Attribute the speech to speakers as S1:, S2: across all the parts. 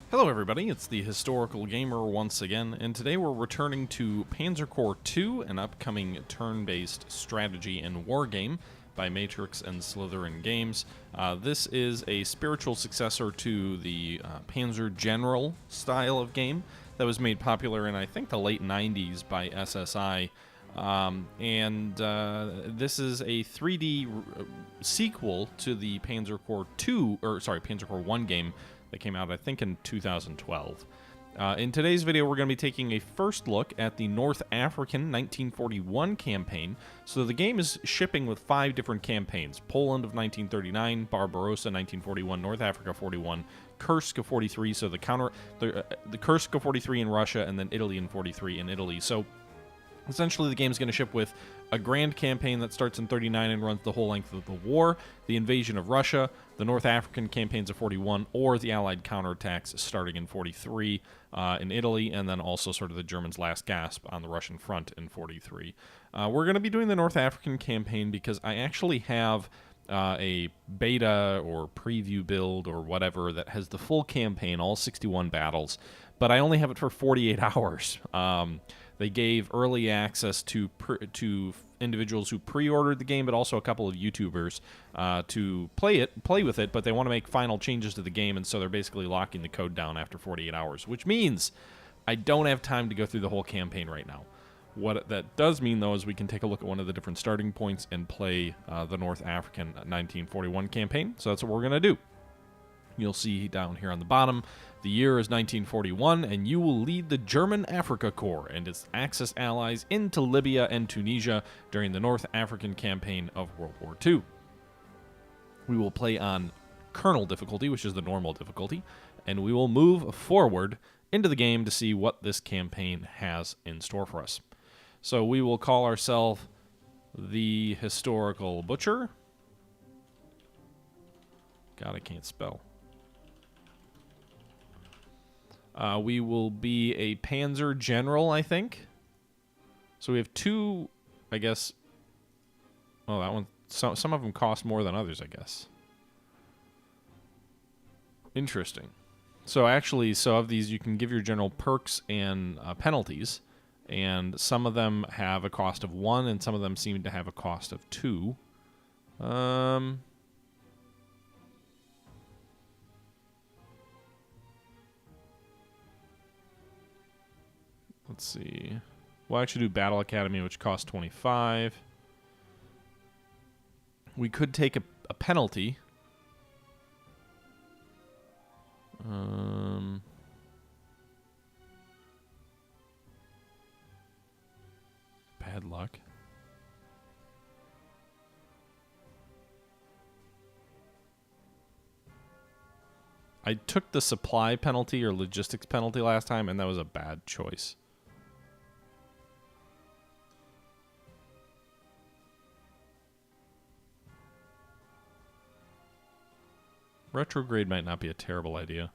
S1: Hello everybody, it's the Historical Gamer once again, and today we're returning to Panzer Corps II, an upcoming turn-based strategy and war game by Matrix and Slytherin Games. This is a spiritual successor to the Panzer General style of game that was made popular in, I think, the late 90s by SSI. This is a 3D sequel to the Panzer Corps Panzer Corps I game that came out, I think, in 2012. In today's video, we're going to be taking a first look at the North African 1941 campaign. So the game is shipping with 5 different campaigns: Poland of 1939, Barbarossa 1941, North Africa 41, Kursk of 43, so the Kursk of 43 in Russia, and then Italy in 43 in Italy. So essentially, the game's going to ship with a grand campaign that starts in 39 and runs the whole length of the war, the invasion of Russia, the North African campaigns of 41, or the Allied counterattacks starting in 43 in Italy, and then also sort of the Germans' last gasp on the Russian front in 43. We're going to be doing the North African campaign because I actually have a beta or preview build or whatever that has the full campaign, all 61 battles, but I only have it for 48 hours. They gave early access to individuals who pre-ordered the game, but also a couple of YouTubers to play with it, but they want to make final changes to the game, and so they're basically locking the code down after 48 hours, which means I don't have time to go through the whole campaign right now. What that does mean, though, is we can take a look at one of the different starting points and play the North African 1941 campaign, so that's what we're going to do. You'll see down here on the bottom, the year is 1941, and you will lead the German Africa Corps and its Axis allies into Libya and Tunisia during the North African campaign of World War II. We will play on Colonel difficulty, which is the normal difficulty, and we will move forward into the game to see what this campaign has in store for us. So we will call ourselves the Historical Butcher. God, I can't spell. We will be a Panzer General, I think. So we have 2, I guess. Oh, that one. Some of them cost more than others, I guess. Interesting. So actually, of these, you can give your general perks and penalties, and some of them have a cost of 1, and some of them seem to have a cost of 2. Let's see. We'll actually do Battle Academy, which costs 25. We could take a penalty. Bad luck. I took the supply penalty or logistics penalty last time, and that was a bad choice. Retrograde might not be a terrible idea.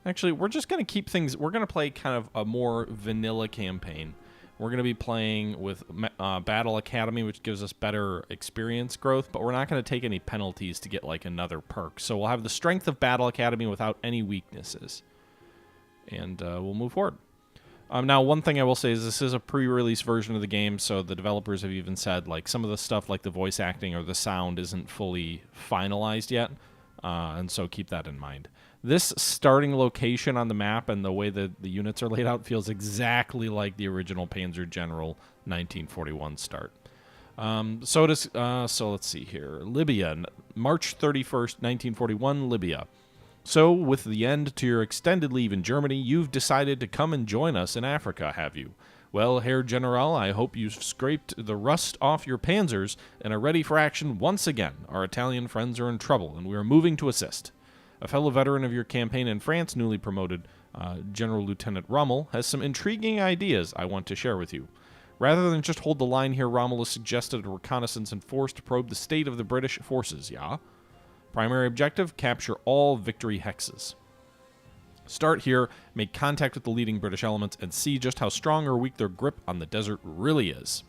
S1: Actually, we're just going to keep things... We're going to play kind of a more vanilla campaign. We're going to be playing with Battle Academy, which gives us better experience growth, but we're not going to take any penalties to get, like, another perk. So we'll have the strength of Battle Academy without any weaknesses. And we'll move forward. Now, one thing I will say is this is a pre-release version of the game, so the developers have even said, like, some of the stuff, like the voice acting or the sound, isn't fully finalized yet, and so keep that in mind. This starting location on the map and the way that the units are laid out feels exactly like the original Panzer General 1941 start. So let's see here. Libya, March 31st, 1941, Libya. So, with the end to your extended leave in Germany, you've decided to come and join us in Africa, have you? Well, Herr General, I hope you've scraped the rust off your panzers and are ready for action once again. Our Italian friends are in trouble, and we are moving to assist. A fellow veteran of your campaign in France, newly promoted General Lieutenant Rommel, has some intriguing ideas I want to share with you. Rather than just hold the line here, Rommel has suggested a reconnaissance and force to probe the state of the British forces, yeah? Primary objective, capture all victory hexes. Start here, make contact with the leading British elements, and see just how strong or weak their grip on the desert really is.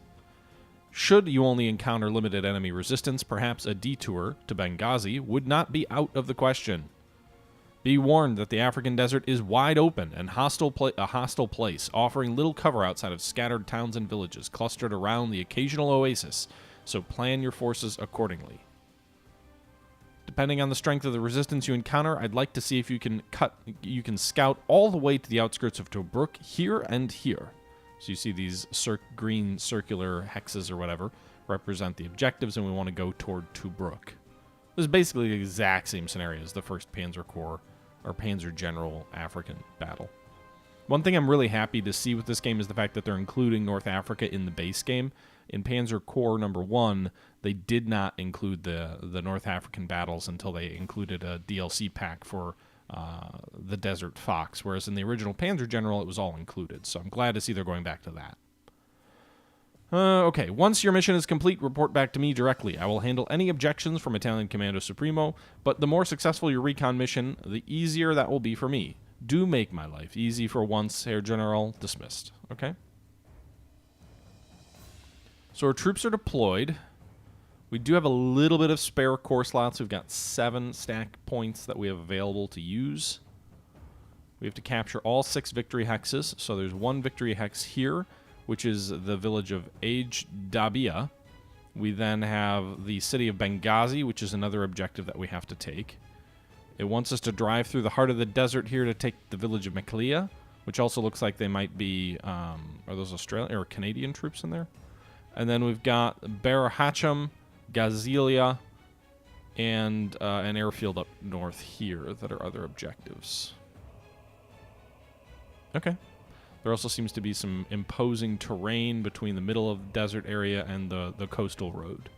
S1: Should you only encounter limited enemy resistance, perhaps a detour to Benghazi would not be out of the question. Be warned that the African desert is wide open and a hostile place, offering little cover outside of scattered towns and villages clustered around the occasional oasis, so plan your forces accordingly. Depending on the strength of the resistance you encounter, I'd like to see if you can scout all the way to the outskirts of Tobruk here and here. So you see these green circular hexes or whatever represent the objectives, and we want to go toward Tobruk. This is basically the exact same scenario as the first Panzer Corps or Panzer General African battle. One thing I'm really happy to see with this game is the fact that they're including North Africa in the base game. In Panzer Corps #1, they did not include the North African battles until they included a DLC pack for the Desert Fox, whereas in the original Panzer General, it was all included. So I'm glad to see they're going back to that. Okay, once your mission is complete, report back to me directly. I will handle any objections from Italian Commando Supremo, but the more successful your recon mission, the easier that will be for me. Do make my life easy for once, Herr General. Dismissed. Okay. So our troops are deployed. We do have a little bit of spare core slots. We've got 7 stack points that we have available to use. We have to capture all 6 victory hexes. So there's 1 victory hex here, which is the village of Dabia. We then have the city of Benghazi, which is another objective that we have to take. It wants us to drive through the heart of the desert here to take the village of Meklia, which also looks like they might be, are those Australian or Canadian troops in there? And then we've got Barahacham, Gazilia, and an airfield up north here that are other objectives. Okay. There also seems to be some imposing terrain between the middle of the desert area and the coastal road.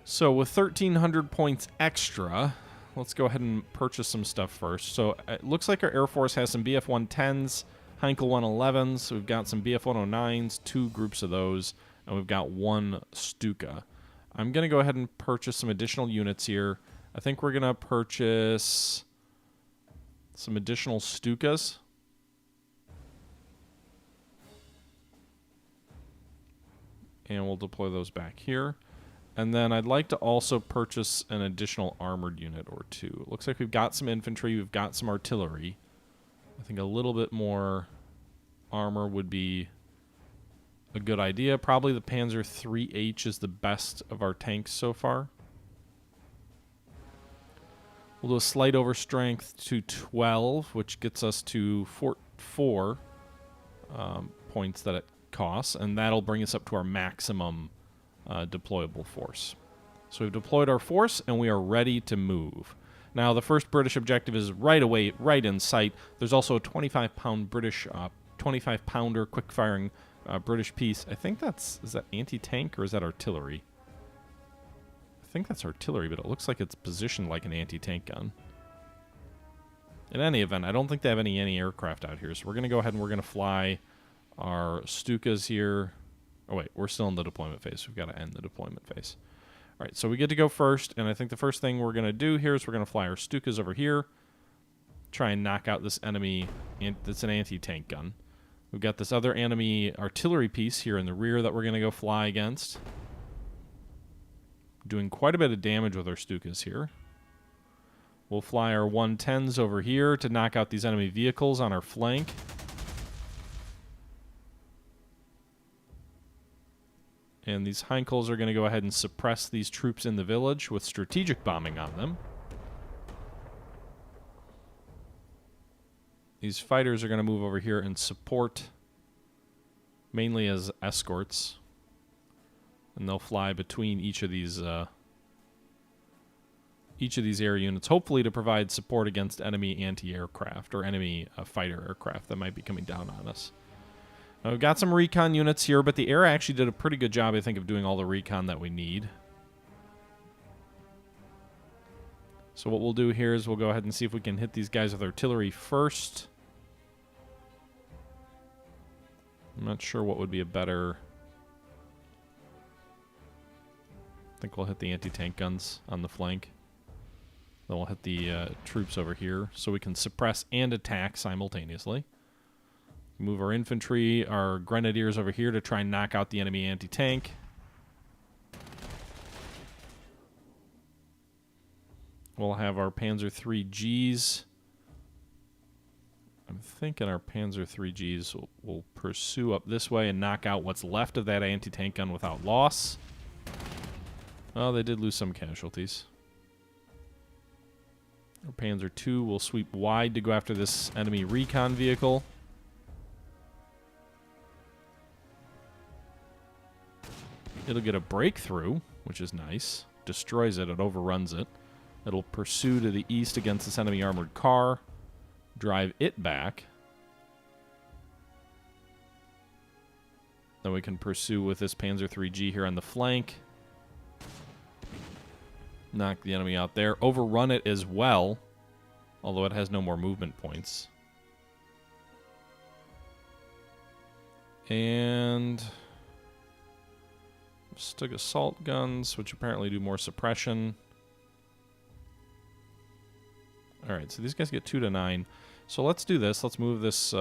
S1: So with 1,300 points extra, let's go ahead and purchase some stuff first. So it looks like our Air Force has some BF-110s, Heinkel 111s. We've got some BF-109s, 2 groups of those, and we've got 1 Stuka. I'm going to go ahead and purchase some additional units here. I think we're going to purchase some additional Stukas. And we'll deploy those back here. And then I'd like to also purchase an additional armored unit or 2. It looks like we've got some infantry, we've got some artillery. I think a little bit more armor would be a good idea. Probably the Panzer IIIH is the best of our tanks so far. We'll do a slight overstrength to 12, which gets us to 4 points that it costs, and that'll bring us up to our maximum deployable force. So we've deployed our force, and we are ready to move. Now, the first British objective is right away, right in sight. There's also a 25-pound British, 25-pounder quick-firing British piece. I think is that anti-tank or is that artillery? I think that's artillery, but it looks like it's positioned like an anti-tank gun. In any event, I don't think they have any aircraft out here, so we're going to go ahead and we're going to fly our Stukas here. Oh, wait, we're still in the deployment phase. We've got to end the deployment phase. All right, so we get to go first, and I think the first thing we're going to do here is we're going to fly our Stukas over here, try and knock out this enemy. That's an anti-tank gun. We've got this other enemy artillery piece here in the rear that we're going to go fly against. Doing quite a bit of damage with our Stukas here. We'll fly our 110s over here to knock out these enemy vehicles on our flank. And these Heinkels are going to go ahead and suppress these troops in the village with strategic bombing on them. These fighters are going to move over here and support, mainly as escorts. And they'll fly between each of these air units, hopefully to provide support against enemy anti-aircraft or enemy fighter aircraft that might be coming down on us. Now, we've got some recon units here, but the air actually did a pretty good job, I think, of doing all the recon that we need. So what we'll do here is we'll go ahead and see if we can hit these guys with artillery first. I'm not sure what would be a better... I think we'll hit the anti-tank guns on the flank. Then we'll hit the troops over here so we can suppress and attack simultaneously. Move our infantry, our grenadiers over here to try and knock out the enemy anti-tank. We'll have our Panzer IIIGs. I'm thinking our Panzer IIIGs will pursue up this way and knock out what's left of that anti-tank gun without loss. Oh, they did lose some casualties. Our Panzer II will sweep wide to go after this enemy recon vehicle. It'll get a breakthrough, which is nice. Destroys it, it overruns it. It'll pursue to the east against this enemy armored car. Drive it back. Then we can pursue with this Panzer IIIG here on the flank. Knock the enemy out there. Overrun it as well, although it has no more movement points. And stick assault guns, which apparently do more suppression. Alright, so these guys get 2 to 9. So let's do this. Let's move this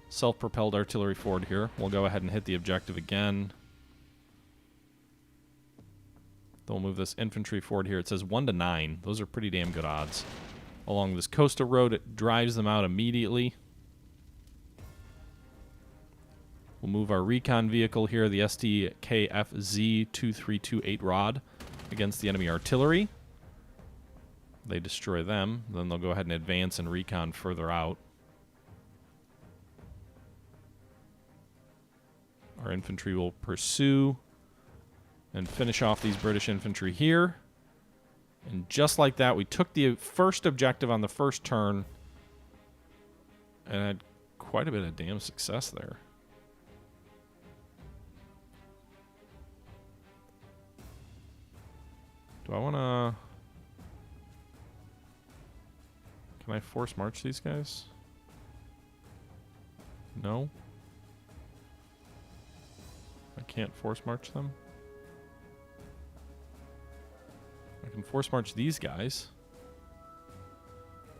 S1: self-propelled artillery forward here. We'll go ahead and hit the objective again. Then we'll move this infantry forward here. It says 1 to 9. Those are pretty damn good odds. Along this coastal road, it drives them out immediately. We'll move our recon vehicle here, the STKFZ-2328 Rod, against the enemy artillery. They destroy them. Then they'll go ahead and advance and recon further out. Our infantry will pursue and finish off these British infantry here. And just like that, we took the first objective on the first turn and had quite a bit of damn success there. Do I want to... Can I force march these guys? No? I can't force march them? I can force march these guys.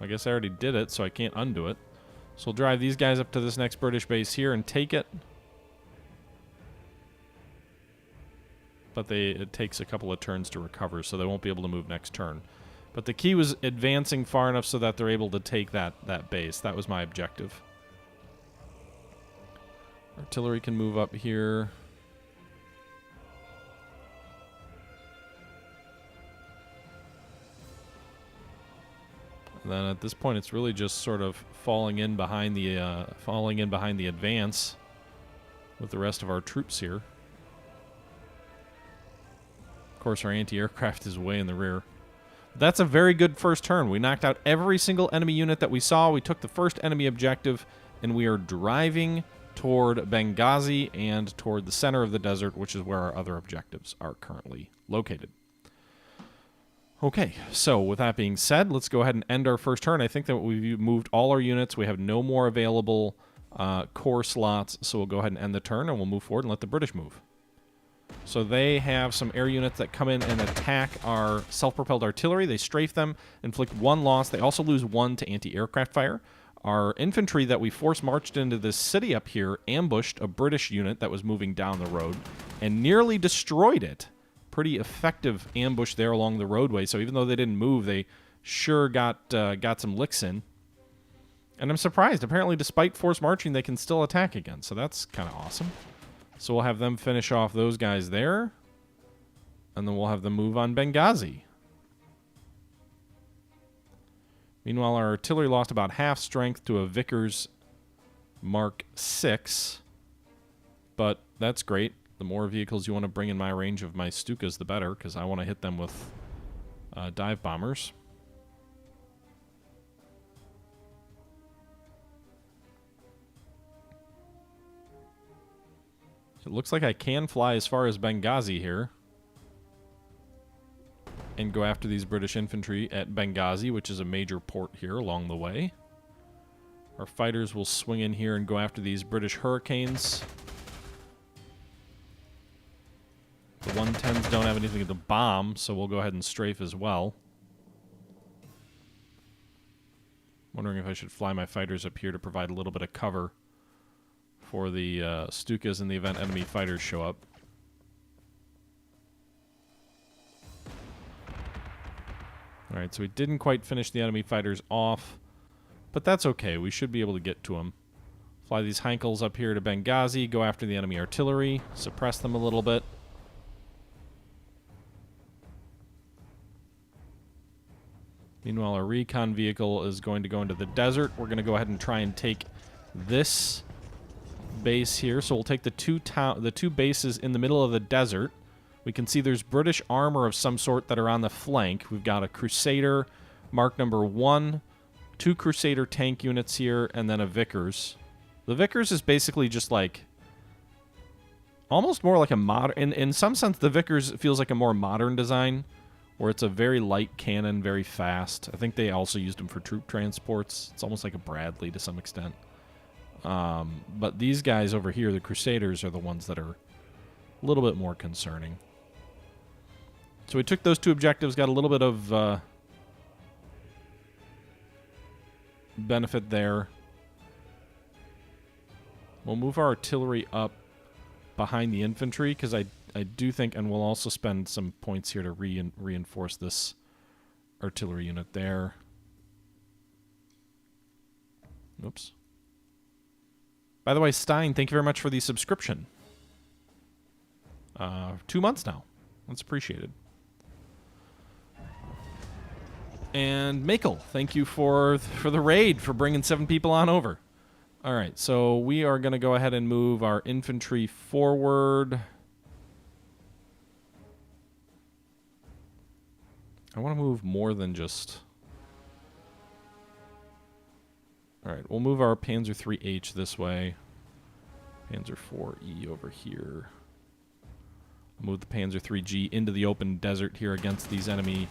S1: I guess I already did it, so I can't undo it. So we'll drive these guys up to this next British base here and take it. But it takes a couple of turns to recover, so they won't be able to move next turn. But the key was advancing far enough so that they're able to take that base. That was my objective. Artillery can move up here. And then at this point, it's really just sort of falling in behind the advance with the rest of our troops here. Of course, our anti-aircraft is way in the rear. That's a very good first turn. We knocked out every single enemy unit that we saw. We took the first enemy objective, and we are driving toward Benghazi and toward the center of the desert, which is where our other objectives are currently located. Okay, so with that being said, let's go ahead and end our first turn. I think that we've moved all our units. We have no more available core slots, so we'll go ahead and end the turn, and we'll move forward and let the British move. So they have some air units that come in and attack our self-propelled artillery. They strafe them, inflict 1 loss. They also lose 1 to anti-aircraft fire. Our infantry that we force-marched into this city up here ambushed a British unit that was moving down the road and nearly destroyed it. Pretty effective ambush there along the roadway. So even though they didn't move, they sure got some licks in. And I'm surprised. Apparently, despite force-marching, they can still attack again. So that's kind of awesome. So we'll have them finish off those guys there. And then we'll have them move on Benghazi. Meanwhile, our artillery lost about half strength to a Vickers Mark VI. But that's great. The more vehicles you want to bring in my range of my Stukas, the better, because I want to hit them with dive bombers. It looks like I can fly as far as Benghazi here and go after these British infantry at Benghazi, which is a major port here along the way. Our fighters will swing in here and go after these British Hurricanes. The 110s don't have anything to bomb, so we'll go ahead and strafe as well. Wondering if I should fly my fighters up here to provide a little bit of cover before the Stukas in the event enemy fighters show up. Alright, so we didn't quite finish the enemy fighters off, but that's okay. We should be able to get to them. Fly these Heinkels up here to Benghazi, go after the enemy artillery, suppress them a little bit. Meanwhile, our recon vehicle is going to go into the desert. We're going to go ahead and try and take this base here. So we'll take the two bases in the middle of the desert. We can see there's British armor of some sort that are on the flank. We've got a Crusader, Mark number 1, 2 Crusader tank units here, and then a Vickers. The Vickers is basically just like almost more like a modern... In some sense, the Vickers feels like a more modern design, where it's a very light cannon, very fast. I think they also used them for troop transports. It's almost like a Bradley to some extent. But these guys over here, the Crusaders, are the ones that are a little bit more concerning. So we took those 2 objectives, got a little bit of benefit there. We'll move our artillery up behind the infantry, because I do think, and we'll also spend some points here to reinforce this artillery unit there. Oops. By the way, Stein, thank you very much for the subscription. 2 months now. That's appreciated. And Makel, thank you for the raid, for bringing 7 people on over. All right, so we are going to go ahead and move our infantry forward. I want to move more than just... All right, we'll move our Panzer IIIH this way. Panzer IVE over here. Move the Panzer IIIG into the open desert here against these enemy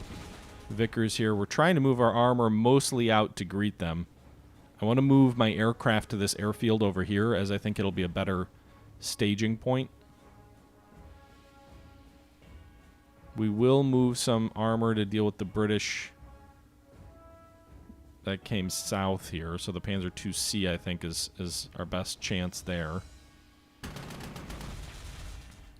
S1: Vickers here. We're trying to move our armor mostly out to greet them. I want to move my aircraft to this airfield over here, as I think it'll be a better staging point. We will move some armor to deal with the British that came south here. So the Panzer IIC, I think, is our best chance there.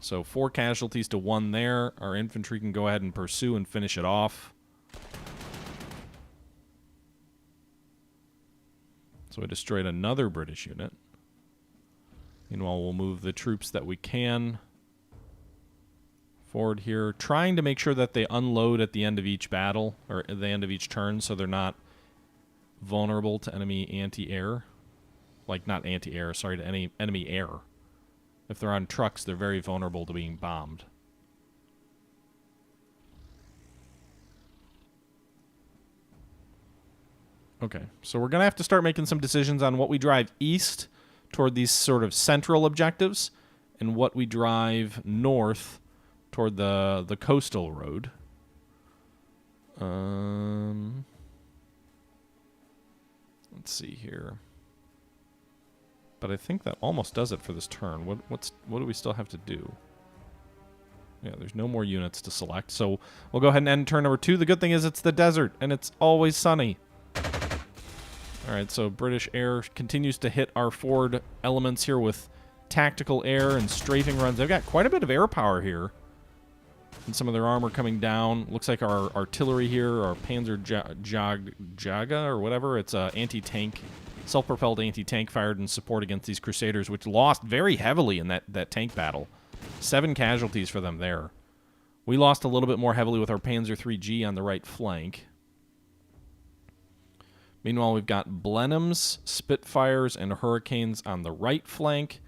S1: So 4 casualties to 1 there. Our infantry can go ahead and pursue and finish it off. So we destroyed another British unit. Meanwhile, we'll move the troops that we can forward here, trying to make sure that they unload at the end of each battle, or at the end of each turn, so they're not vulnerable to enemy anti-air. Like, not anti-air, sorry, to any enemy air. If they're on trucks, they're very vulnerable to being bombed. Okay, so we're going to have to start making some decisions on what we drive east toward these sort of central objectives and what we drive north toward the coastal road. Let's see here. But I think that almost does it for this turn. What do we still have to do? Yeah, there's no more units to select, so we'll go ahead and end turn number 2. The good thing is it's the desert, and it's always sunny. Alright, so British Air continues to hit our forward elements here with tactical air and strafing runs. They've got quite a bit of air power here. And some of their armor coming down. Looks like our artillery here, our Panzer Jaga or whatever, it's anti-tank, self-propelled anti-tank fired in support against these Crusaders, which lost very heavily in that tank battle. 7 casualties for them there. We lost a little bit more heavily with our Panzer IIIG on the right flank. Meanwhile, we've got Blenheims, Spitfires, and Hurricanes on the right flank.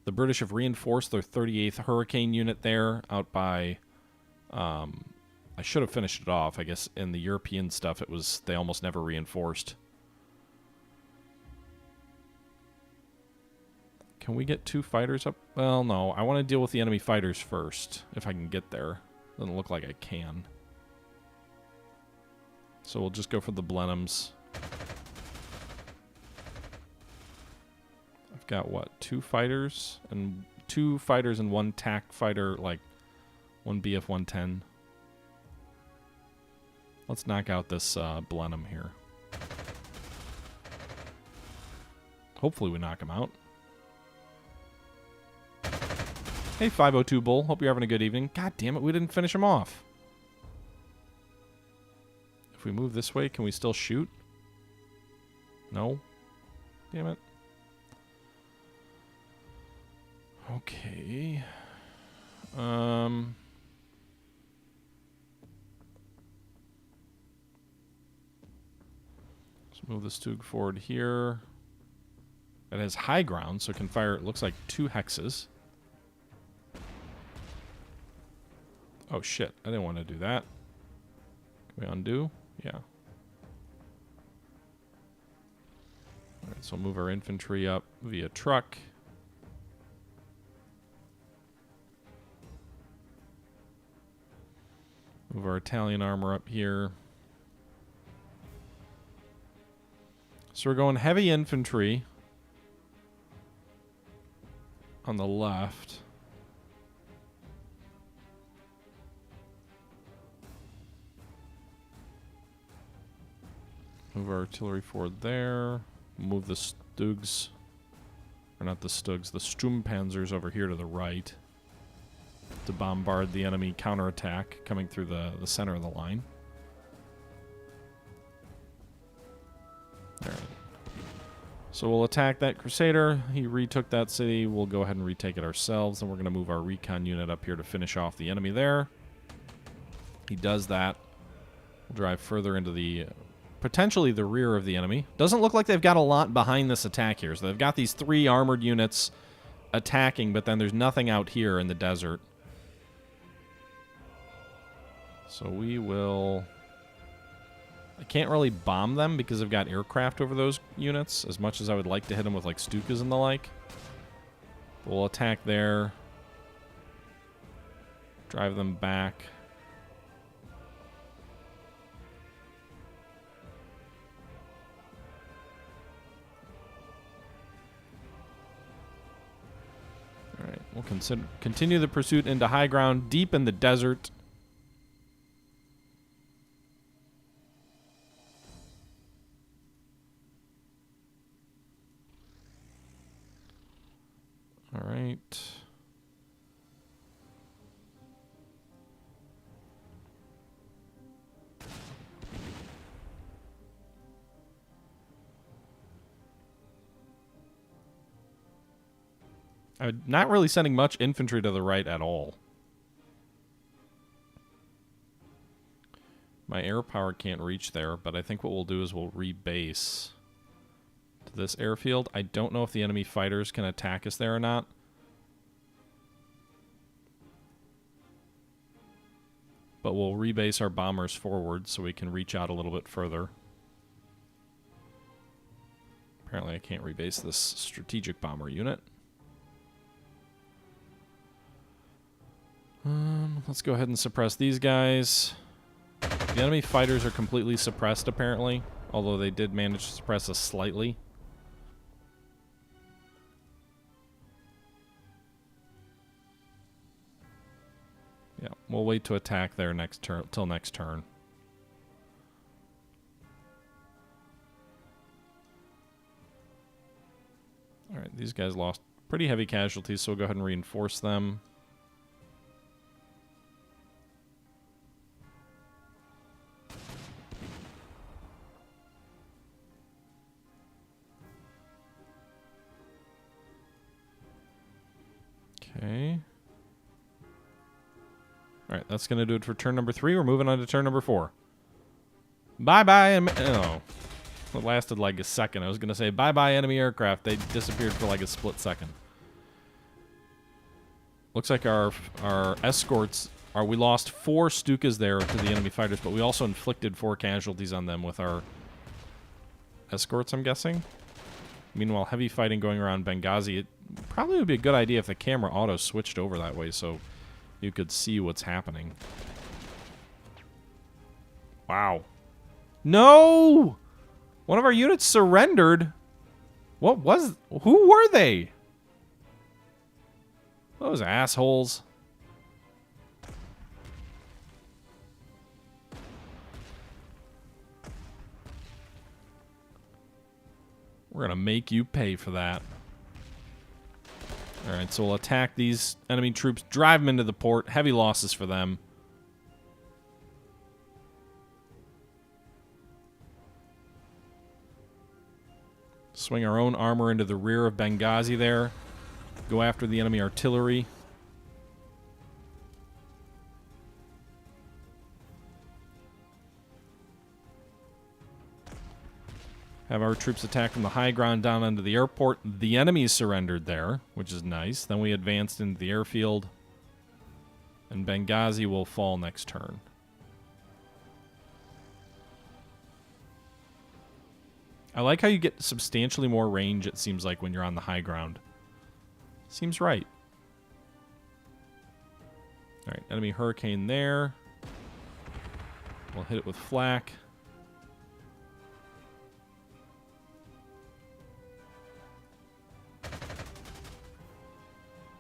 S1: The British have reinforced their 38th Hurricane unit there out by... I should have finished it off. I guess in the European stuff, they almost never reinforced. Can we get 2 fighters up? Well, no. I want to deal with the enemy fighters first, if I can get there. Doesn't look like I can. So we'll just go for the Blenheims. I've got, what, 2 fighters? And 2 fighters and 1 TAC fighter, like 1 BF-110. Let's knock out this Blenheim here. Hopefully we knock him out. Hey, 502 Bull. Hope you're having a good evening. God damn it, we didn't finish him off. If we move this way, can we still shoot? No. Damn it. Okay. Let's move the Stug forward here. It has high ground, so it can fire, it looks like 2 hexes. Oh shit, I didn't want to do that. Can we undo? Yeah. Alright, so we'll move our infantry up via truck. Move our Italian armor up here. So we're going heavy infantry on the left. Move our artillery forward there. Move the Stugs, or not the Stugs, the Sturmpanzers over here to the right to bombard the enemy counterattack coming through the center of the line. Alright. So we'll attack that Crusader. He retook that city. We'll go ahead and retake it ourselves, and we're going to move our recon unit up here to finish off the enemy there. He does that. We'll drive further into the potentially the rear of the enemy. Doesn't look like they've got a lot behind this attack here. So they've got these 3 armored units attacking, but then there's nothing out here in the desert. So we will... I can't really bomb them because I've got aircraft over those units, as much as I would like to hit them with like Stukas and the like. We'll attack there. Drive them back. Alright, we'll continue the pursuit into high ground, deep in the desert. Alright. I'm not really sending much infantry to the right at all. My air power can't reach there, but I think what we'll do is we'll rebase to this airfield. I don't know if the enemy fighters can attack us there or not. But we'll rebase our bombers forward so we can reach out a little bit further. Apparently I can't rebase this strategic bomber unit. Let's go ahead and suppress these guys. The enemy fighters are completely suppressed apparently, although they did manage to suppress us slightly. Yeah, we'll wait to attack there next turn till next turn. Alright, these guys lost pretty heavy casualties, so we'll go ahead and reinforce them. Okay. Alright, that's going to do it for turn number 3. We're moving on to turn number 4. Bye-bye. Oh. It lasted like a second. I was going to say bye-bye enemy aircraft. They disappeared for like a split second. Looks like our escorts are... We lost 4 Stukas there to the enemy fighters, but we also inflicted 4 casualties on them with our escorts, I'm guessing. Meanwhile, heavy fighting going around Benghazi. It probably would be a good idea if the camera auto switched over that way so you could see what's happening. Wow. No! One of our units surrendered. What was... Who were they? Those assholes. We're gonna make you pay for that. Alright, so we'll attack these enemy troops, drive them into the port. Heavy losses for them. Swing our own armor into the rear of Benghazi there. Go after the enemy artillery. Have our troops attack from the high ground down onto the airport. The enemy surrendered there, which is nice. Then we advanced into the airfield. And Benghazi will fall next turn. I like how you get substantially more range, it seems like, when you're on the high ground. Seems right. Alright, enemy hurricane there. We'll hit it with flak.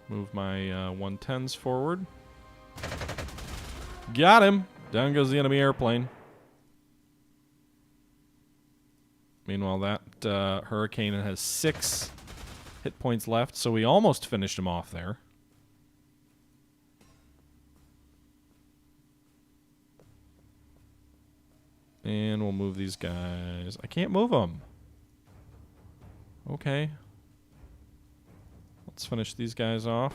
S1: Move my 110s forward. Got him! Down goes the enemy airplane. Meanwhile, that hurricane has 6 hit points left, so we almost finished him off there. And we'll move these guys. I can't move them. Okay. Let's finish these guys off.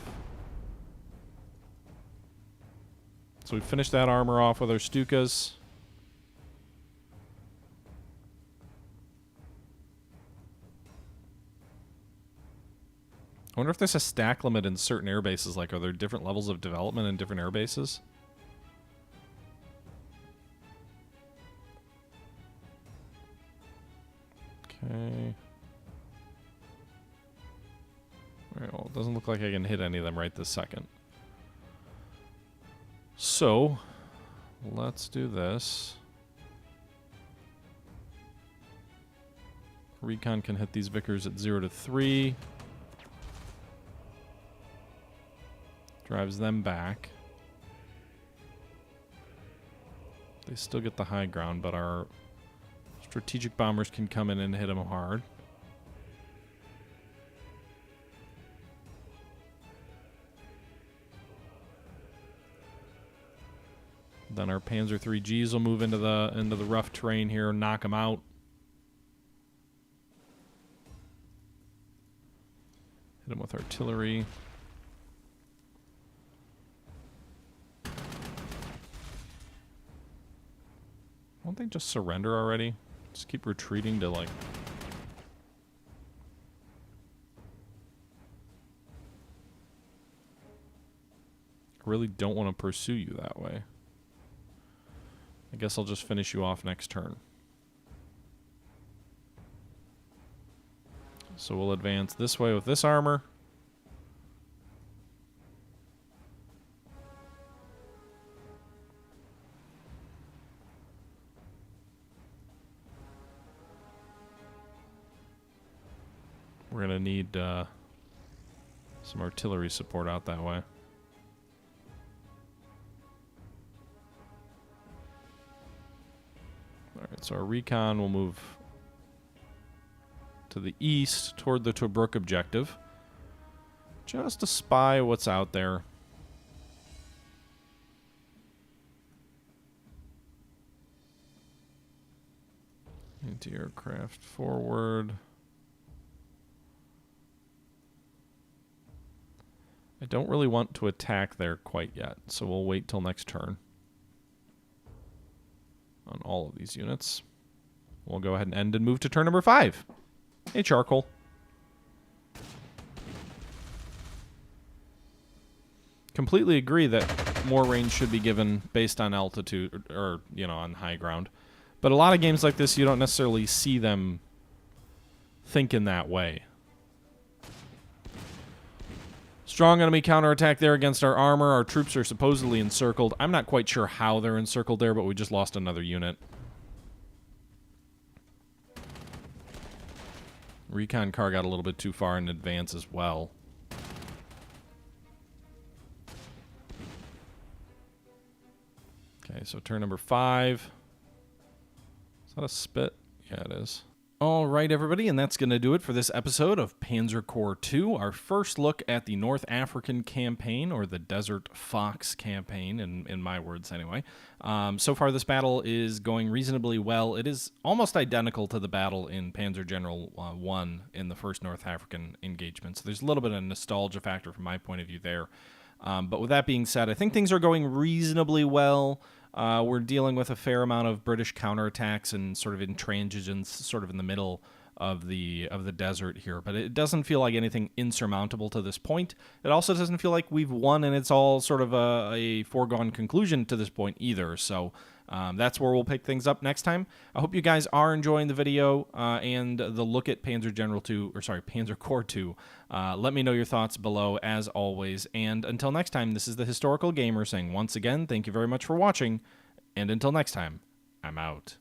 S1: So we finished that armor off with our Stukas. I wonder if there's a stack limit in certain air bases. Like, are there different levels of development in different air bases? Okay. Alright, well, it doesn't look like I can hit any of them right this second. So, let's do this. Recon can hit these Vickers at 0 to 3. Drives them back. They still get the high ground, but our strategic bombers can come in and hit them hard. Then our Panzer IIIGs will move into the rough terrain here and knock them out. Hit them with artillery. Won't they just surrender already? Just keep retreating to, like... I really don't want to pursue you that way. I guess I'll just finish you off next turn. So we'll advance this way with this armor. We're going to need some artillery support out that way. Alright, so our recon will move to the east toward the Tobruk objective. Just to spy what's out there. Anti-aircraft forward. I don't really want to attack there quite yet, so we'll wait till next turn on all of these units. We'll go ahead and end and move to turn number 5. Hey, Charcoal. Completely agree that more range should be given based on altitude, or, you know, on high ground. But a lot of games like this, you don't necessarily see them thinking that way. Strong enemy counterattack there against our armor. Our troops are supposedly encircled. I'm not quite sure how they're encircled there, but we just lost another unit. Recon car got a little bit too far in advance as well. Okay, so turn number 5. Is that a spit? Yeah, it is. All right, everybody, and that's going to do it for this episode of Panzer Corps II, our first look at the North African campaign, or the Desert Fox campaign, in my words anyway. So far, this battle is going reasonably well. It is almost identical to the battle in Panzer General I in the first North African engagement, so there's a little bit of a nostalgia factor from my point of view there. But with that being said, I think things are going reasonably well. We're dealing with a fair amount of British counterattacks and sort of intransigence, sort of in the middle of the desert here. But it doesn't feel like anything insurmountable to this point. It also doesn't feel like we've won and it's all sort of a foregone conclusion to this point either. So that's where we'll pick things up next time. I hope you guys are enjoying the video and the look at Panzer Corps II. Let me know your thoughts below as always. And until next time, this is the Historical Gamer saying once again, thank you very much for watching. And until next time, I'm out.